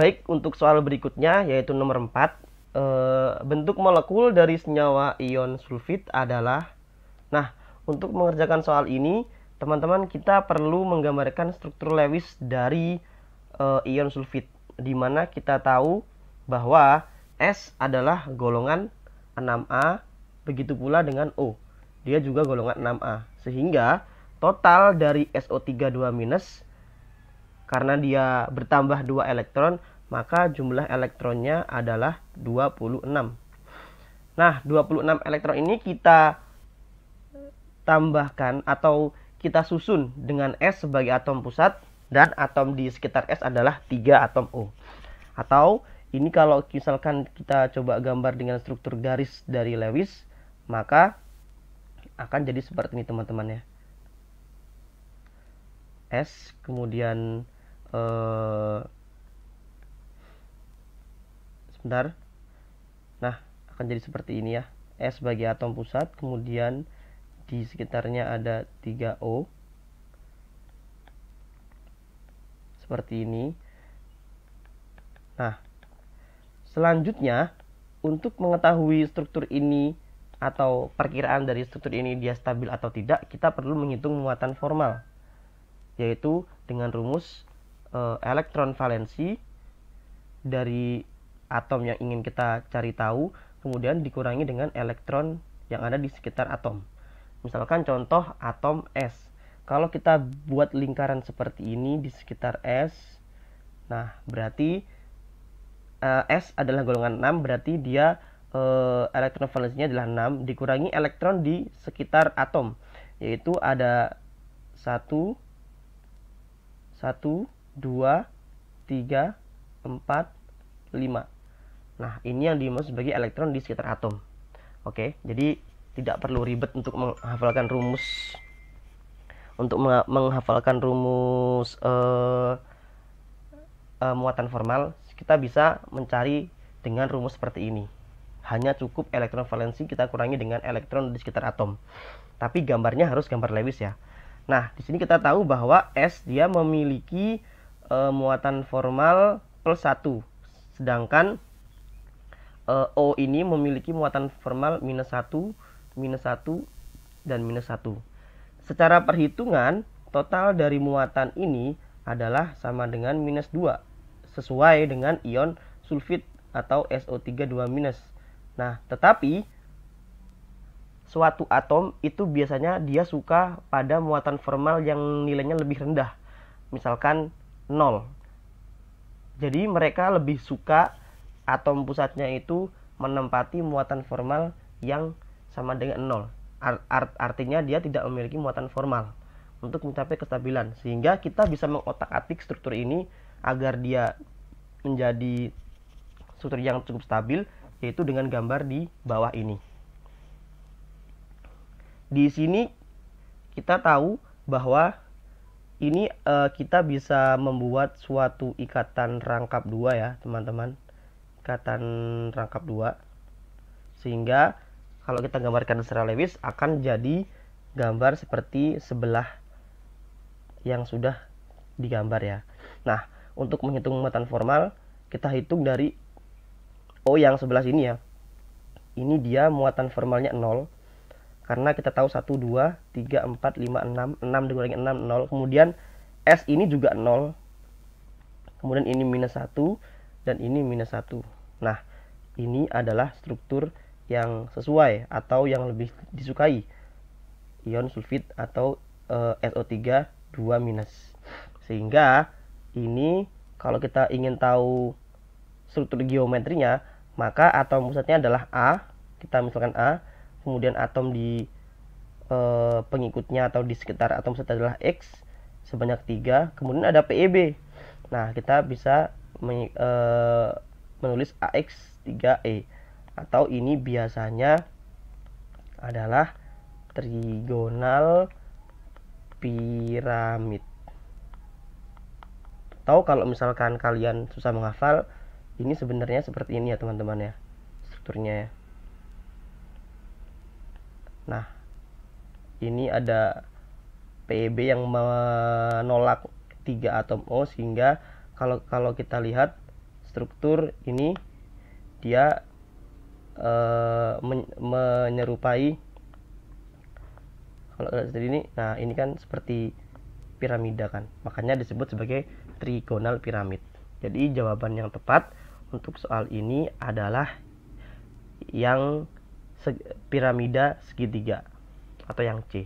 Baik, untuk soal berikutnya yaitu nomor 4. Bentuk molekul dari senyawa ion sulfit adalah. Nah, untuk mengerjakan soal ini, teman-teman kita perlu menggambarkan struktur Lewis dari ion sulfit, di mana kita tahu bahwa S adalah golongan 6A, begitu pula dengan O. Dia juga golongan 6A. Sehingga total dari SO3 2- karena dia bertambah 2 elektron, maka jumlah elektronnya adalah 26. Nah, 26 elektron ini kita tambahkan atau kita susun dengan S sebagai atom pusat, dan atom di sekitar S adalah 3 atom O. Atau ini kalau misalkan kita coba gambar dengan struktur garis dari Lewis, maka akan jadi seperti ini teman-teman ya. S kemudian sebentar. Nah, akan jadi seperti ini ya. S sebagai atom pusat, kemudian di sekitarnya ada 3O. Seperti ini. Nah, selanjutnya untuk mengetahui struktur ini atau perkiraan dari struktur ini dia stabil atau tidak, kita perlu menghitung muatan formal, yaitu dengan rumus elektron valensi dari atom yang ingin kita cari tahu, kemudian dikurangi dengan elektron yang ada di sekitar atom. Misalkan contoh atom S. Kalau kita buat lingkaran seperti ini di sekitar S, nah berarti S adalah golongan 6, berarti dia elektron valensinya adalah 6 dikurangi elektron di sekitar atom, yaitu ada 1, 2, 3, 4, 5. Nah, ini yang dimaksud sebagai elektron di sekitar atom. Oke, jadi tidak perlu ribet untuk menghafalkan rumus. Muatan formal, kita bisa mencari dengan rumus seperti ini. Hanya cukup elektron valensi kita kurangi dengan elektron di sekitar atom. Tapi gambarnya harus gambar Lewis ya. Nah, di sini kita tahu bahwa S dia memiliki muatan formal plus 1. Sedangkan O ini memiliki muatan formal minus 1, dan minus 1. Secara perhitungan, total dari muatan ini adalah sama dengan minus 2, sesuai dengan ion sulfit atau SO3 2-. Nah, tetapi suatu atom itu biasanya dia suka pada muatan formal yang nilainya lebih rendah, misalkan 0. Jadi mereka lebih suka atom pusatnya itu menempati muatan formal yang sama dengan 0. Artinya dia tidak memiliki muatan formal untuk mencapai kestabilan, sehingga kita bisa mengotak-atik struktur ini agar dia menjadi struktur yang cukup stabil, yaitu dengan gambar di bawah ini. Di sini kita tahu bahwa ini kita bisa membuat suatu ikatan rangkap 2 ya teman-teman, ikatan rangkap 2, sehingga kalau kita gambarkan secara Lewis akan jadi gambar seperti sebelah yang sudah digambar ya. Nah, untuk menghitung muatan formal, kita hitung dari O yang sebelah sini ya. Ini dia muatan formalnya 0. Karena kita tahu 1, 2, 3, 4, 5, 6. 6 dikurangi 6, 0. Kemudian S ini juga 0. Kemudian ini minus 1. Dan ini minus 1. Nah, ini adalah struktur yang sesuai atau yang lebih disukai ion sulfit atau SO3 2-. Sehingga ini kalau kita ingin tahu struktur geometrinya, maka atom pusatnya adalah A. Kita misalkan A. Kemudian atom di pengikutnya atau di sekitar atom pusat adalah X sebanyak 3. Kemudian ada PEB. Nah, kita bisa menulis AX3E. Atau ini biasanya adalah trigonal piramid. Atau kalau misalkan kalian susah menghafal, ini sebenarnya seperti ini ya teman-teman ya strukturnya ya. Nah, ini ada PEB yang menolak 3 atom O, sehingga kalau kita lihat struktur ini dia menyerupai, kalau seperti ini, nah ini kan seperti piramida kan, makanya disebut sebagai trigonal piramid. Jadi jawaban yang tepat untuk soal ini adalah yang piramida segitiga atau yang C.